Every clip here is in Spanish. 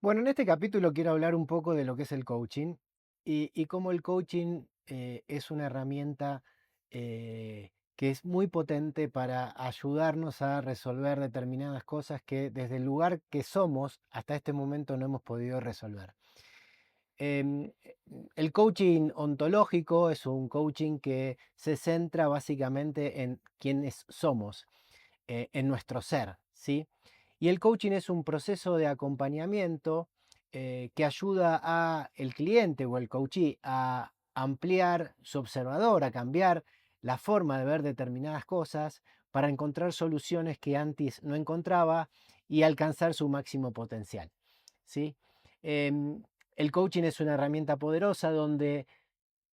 Bueno, en este capítulo quiero hablar un poco de lo que es el coaching y cómo el coaching es una herramienta que es muy potente para ayudarnos a resolver determinadas cosas que desde el lugar que somos hasta este momento no hemos podido resolver. Em, eh, el coaching ontológico es un coaching que se centra básicamente en quiénes somos, en nuestro ser, ¿sí? Y el coaching es un proceso de acompañamiento que ayuda a el cliente o el coachee a ampliar su observador, a cambiar la forma de ver determinadas cosas para encontrar soluciones que antes no encontraba y alcanzar su máximo potencial, ¿sí? Em, el coaching es una herramienta poderosa donde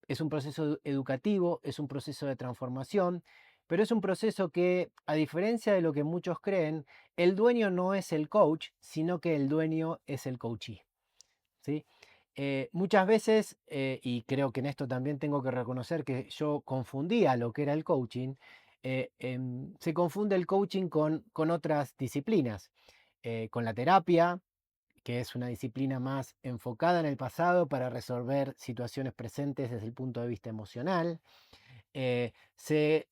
es un proceso educativo, es un proceso de transformación, pero es un proceso que, a diferencia de lo que muchos creen, el dueño no es el coach, sino que el dueño es el coachee, ¿sí? Muchas veces, y creo que en esto también tengo que reconocer que yo confundía lo que era el coaching, se confunde el coaching con otras disciplinas, con la terapia, que es una disciplina más enfocada en el pasado para resolver situaciones presentes desde el punto de vista emocional. Se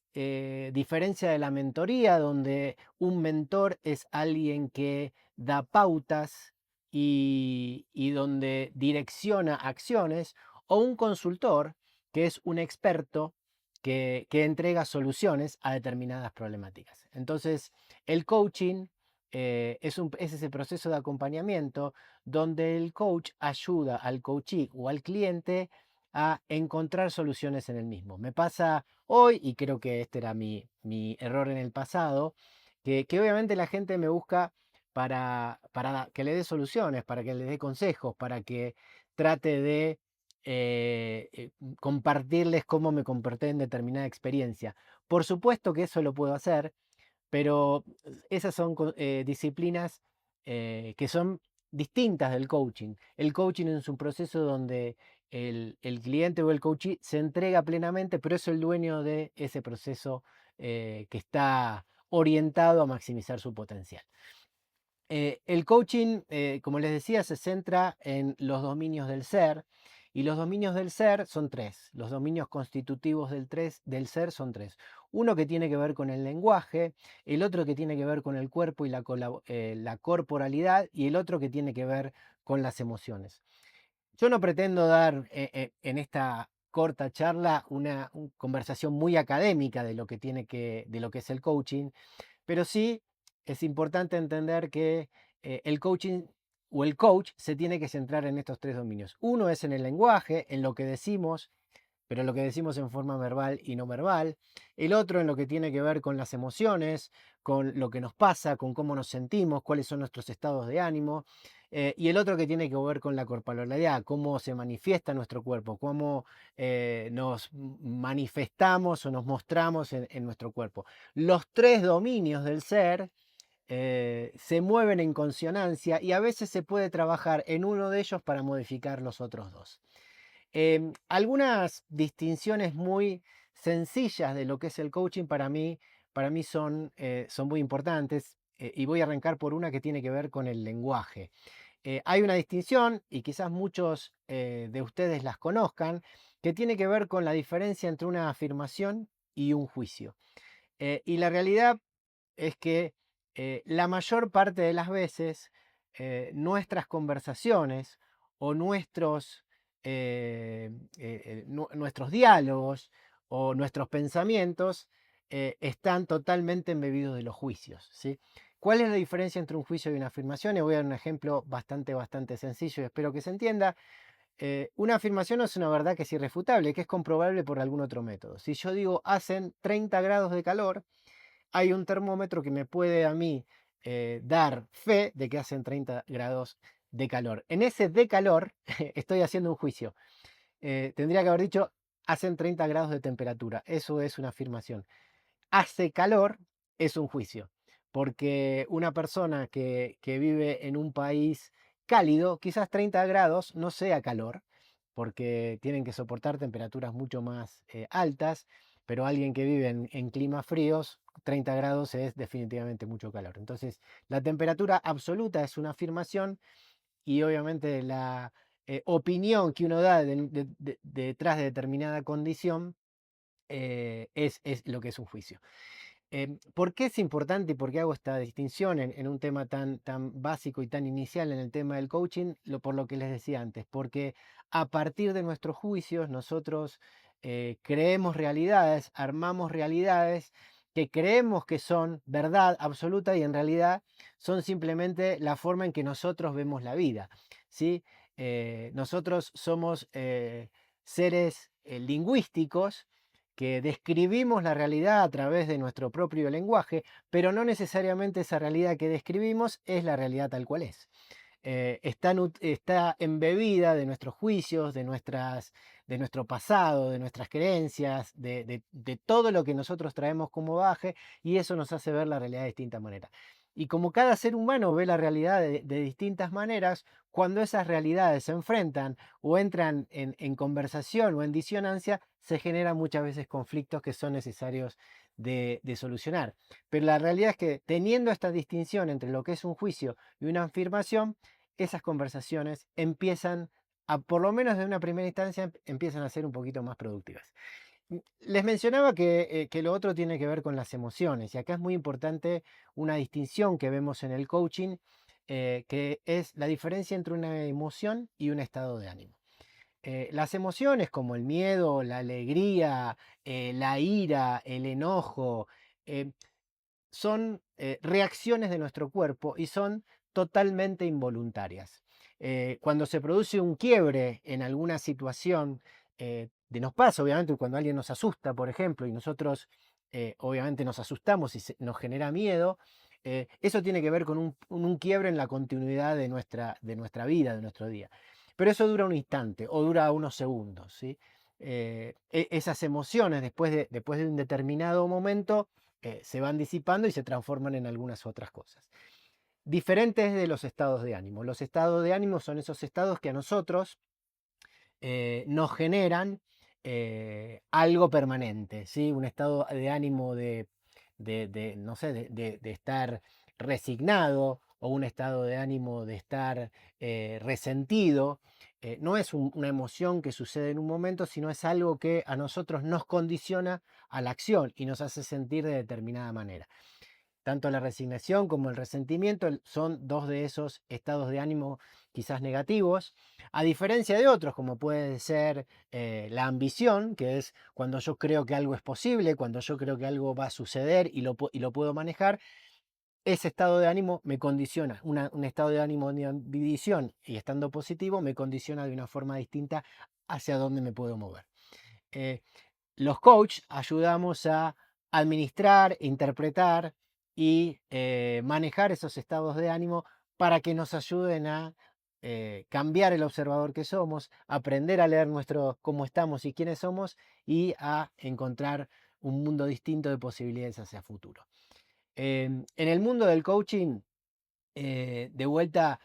diferencia de la mentoría, donde un mentor es alguien que da pautas y donde direcciona acciones, o un consultor, que es un experto que entrega soluciones a determinadas problemáticas. Entonces, el coaching es ese proceso de acompañamiento donde el coach ayuda al coachee o al cliente a encontrar soluciones en el mismo. Me pasa hoy, y creo que este era mi error en el pasado, que obviamente la gente me busca para que le dé soluciones, para que le dé consejos, para que trate de compartirles cómo me comporté en determinada experiencia. Por supuesto que eso lo puedo hacer, pero esas son disciplinas que son distintas del coaching. El coaching es un proceso donde el cliente o el coachee se entrega plenamente, pero es el dueño de ese proceso que está orientado a maximizar su potencial. El coaching, como les decía, se centra en los dominios del ser, y los dominios del ser son tres. Los dominios constitutivos del ser son tres. Uno que tiene que ver con el lenguaje, el otro que tiene que ver con el cuerpo y la corporalidad, y el otro que tiene que ver con las emociones. Yo no pretendo dar en esta corta charla una conversación muy académica de lo que de lo que es el coaching, pero sí es importante entender que el coaching o el coach se tiene que centrar en estos tres dominios. Uno es en el lenguaje, en lo que decimos, pero lo que decimos en forma verbal y no verbal. El otro en lo que tiene que ver con las emociones, con lo que nos pasa, con cómo nos sentimos, cuáles son nuestros estados de ánimo. Y el otro que tiene que ver con la corporalidad, cómo se manifiesta nuestro cuerpo, cómo nos manifestamos o nos mostramos en nuestro cuerpo. Los tres dominios del ser se mueven en consonancia y a veces se puede trabajar en uno de ellos para modificar los otros dos. Algunas distinciones muy sencillas de lo que es el coaching para mí son muy importantes, y voy a arrancar por una que tiene que ver con el lenguaje. Hay una distinción, y quizás muchos de ustedes las conozcan, que tiene que ver con la diferencia entre una afirmación y un juicio. Y la realidad es que la mayor parte de las veces nuestras conversaciones o nuestros diálogos o nuestros pensamientos están totalmente embebidos de los juicios, ¿sí? ¿Cuál es la diferencia entre un juicio y una afirmación? Y voy a dar un ejemplo bastante sencillo y espero que se entienda. Una afirmación es una verdad que es irrefutable, que es comprobable por algún otro método. Si yo digo hacen 30 grados de calor, hay un termómetro que me puede a mí dar fe de que hacen 30 grados de calor. En ese de calor estoy haciendo un juicio. Tendría que haber dicho hacen 30 grados de temperatura. Eso es una afirmación. Hace calor es un juicio, porque una persona que vive en un país cálido, quizás 30 grados no sea calor, porque tienen que soportar temperaturas mucho más altas, pero alguien que vive en climas fríos, 30 grados es definitivamente mucho calor. Entonces, la temperatura absoluta es una afirmación y obviamente la opinión que uno da detrás de determinada condición es lo que es un juicio. ¿Por qué es importante y por qué hago esta distinción en un tema tan básico y tan inicial en el tema del coaching? Por lo que les decía antes, porque a partir de nuestros juicios nosotros creemos realidades, armamos realidades que creemos que son verdad absoluta y en realidad son simplemente la forma en que nosotros vemos la vida, ¿sí? Nosotros somos seres lingüísticos que describimos la realidad a través de nuestro propio lenguaje, pero no necesariamente esa realidad que describimos es la realidad tal cual es. Está embebida de nuestros juicios, de nuestro pasado, de nuestras creencias, de todo lo que nosotros traemos como baje, y eso nos hace ver la realidad de distinta manera. Y como cada ser humano ve la realidad de distintas maneras, cuando esas realidades se enfrentan o entran en conversación o en disonancia, se generan muchas veces conflictos que son necesarios de solucionar. Pero la realidad es que teniendo esta distinción entre lo que es un juicio y una afirmación, esas conversaciones empiezan por lo menos de una primera instancia, empiezan a ser un poquito más productivas. Les mencionaba que lo otro tiene que ver con las emociones, y acá es muy importante una distinción que vemos en el coaching, que es la diferencia entre una emoción y un estado de ánimo. Las emociones como el miedo, la alegría, la ira, el enojo, eh, son reacciones de nuestro cuerpo y son totalmente involuntarias. Cuando se produce un quiebre en alguna situación, nos pasa obviamente cuando alguien nos asusta, por ejemplo, y nosotros obviamente nos asustamos y nos genera miedo, eso tiene que ver con un quiebre en la continuidad de nuestra vida, de nuestro día. Pero eso dura un instante o dura unos segundos, ¿sí? Esas emociones después de un determinado momento se van disipando y se transforman en algunas otras cosas. Diferentes de los estados de ánimo. Los estados de ánimo son esos estados que a nosotros nos generan algo permanente, ¿sí? Un estado de ánimo no sé, de estar resignado o un estado de ánimo de estar resentido. No es una emoción que sucede en un momento, sino es algo que a nosotros nos condiciona a la acción y nos hace sentir de determinada manera. Tanto la resignación como el resentimiento son dos de esos estados de ánimo quizás negativos, a diferencia de otros como puede ser la ambición, que es cuando yo creo que algo es posible, cuando yo creo que algo va a suceder y lo puedo manejar. Ese estado de ánimo me condiciona, un estado de ánimo de ambición y estando positivo me condiciona de una forma distinta hacia dónde me puedo mover. Eh, los coaches ayudamos a administrar, interpretar y manejar esos estados de ánimo para que nos ayuden a cambiar el observador que somos, aprender a leer cómo estamos y quiénes somos y a encontrar un mundo distinto de posibilidades hacia futuro. En el mundo del coaching, de vuelta,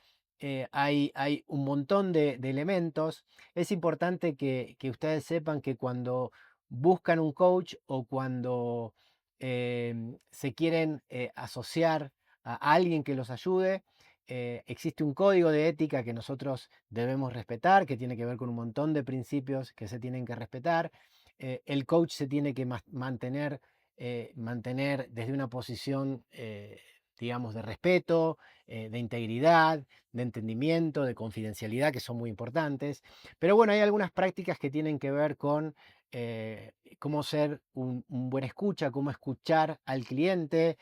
hay un montón de elementos. Es importante que ustedes sepan que cuando buscan un coach o cuando se quieren asociar a alguien que los ayude, existe un código de ética que nosotros debemos respetar, que tiene que ver con un montón de principios que se tienen que respetar. El coach se tiene que mantener desde una posición, digamos, de respeto, de integridad, de entendimiento, de confidencialidad, que son muy importantes. Pero bueno, hay algunas prácticas que tienen que ver con cómo ser un buen escucha, cómo escuchar al cliente,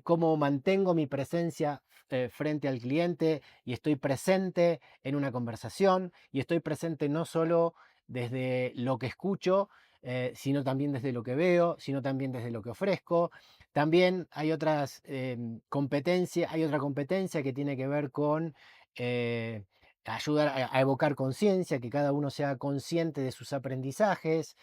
cómo mantengo mi presencia frente al cliente y estoy presente en una conversación y estoy presente no solo desde lo que escucho, sino también desde lo que veo, sino también desde lo que ofrezco. También hay hay otra competencia que tiene que ver con ayudar a evocar conciencia, que cada uno sea consciente de sus aprendizajes,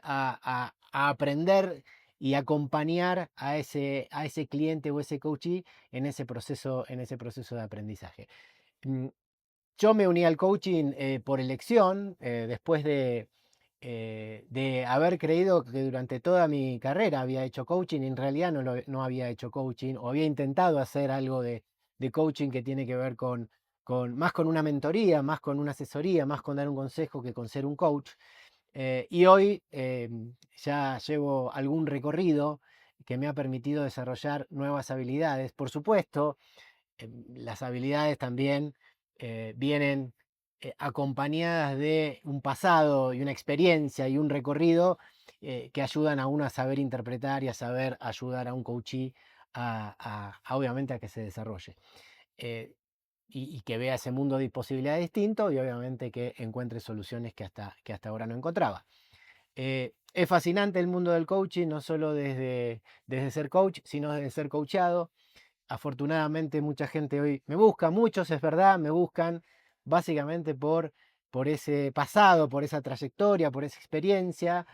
a aprender y acompañar a ese cliente o ese coachee en ese proceso de aprendizaje. Mm, Yo me uní al coaching por elección, después de haber creído que durante toda mi carrera había hecho coaching, y en realidad no había hecho coaching, o había intentado hacer algo de coaching que tiene que ver con más con una mentoría, más con una asesoría, más con dar un consejo que con ser un coach. Y hoy ya llevo algún recorrido que me ha permitido desarrollar nuevas habilidades. Por supuesto, las habilidades también vienen acompañadas de un pasado y una experiencia y un recorrido que ayudan a uno a saber interpretar y a saber ayudar a un coachee obviamente a que se desarrolle. Eh, y que vea ese mundo de posibilidades distinto y obviamente que encuentre soluciones que hasta ahora no encontraba. Es fascinante el mundo del coaching, no solo desde ser coach, sino desde ser coachado. Afortunadamente mucha gente hoy me busca, muchos es verdad, me buscan básicamente por ese pasado, por esa trayectoria, por esa experiencia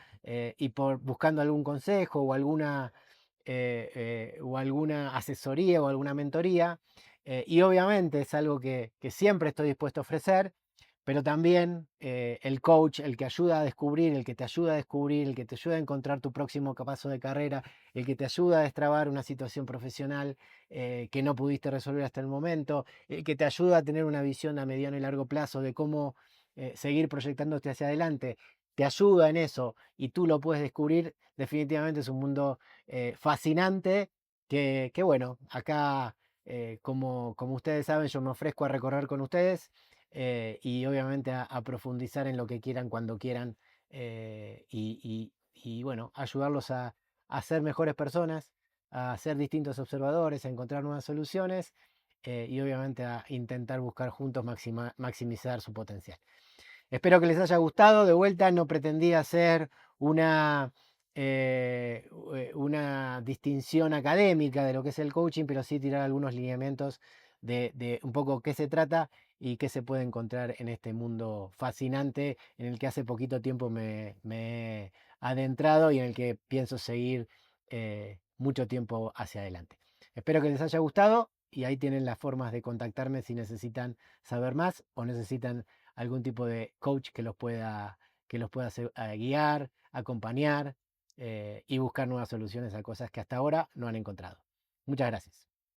y por buscando algún consejo o alguna asesoría o alguna mentoría. Y obviamente es algo que siempre estoy dispuesto a ofrecer, pero también el coach, el que ayuda a descubrir, el que te ayuda a descubrir, el que te ayuda a encontrar tu próximo paso de carrera, el que te ayuda a destrabar una situación profesional que no pudiste resolver hasta el momento, el que te ayuda a tener una visión a mediano y largo plazo de cómo seguir proyectándote hacia adelante, te ayuda en eso y tú lo puedes descubrir, definitivamente es un mundo fascinante que bueno, acá como ustedes saben, yo me ofrezco a recorrer con ustedes y obviamente a profundizar en lo que quieran cuando quieran y bueno, ayudarlos a ser mejores personas, a ser distintos observadores, a encontrar nuevas soluciones y obviamente a intentar buscar juntos maximizar su potencial. Espero que les haya gustado. De vuelta no pretendía hacer una, una distinción académica de lo que es el coaching, pero sí tirar algunos lineamientos de un poco qué se trata y qué se puede encontrar en este mundo fascinante en el que hace poquito tiempo me he adentrado y en el que pienso seguir mucho tiempo hacia adelante. Espero que les haya gustado y ahí tienen las formas de contactarme si necesitan saber más o necesitan algún tipo de coach que los pueda guiar, acompañar y buscar nuevas soluciones a cosas que hasta ahora no han encontrado. Muchas gracias.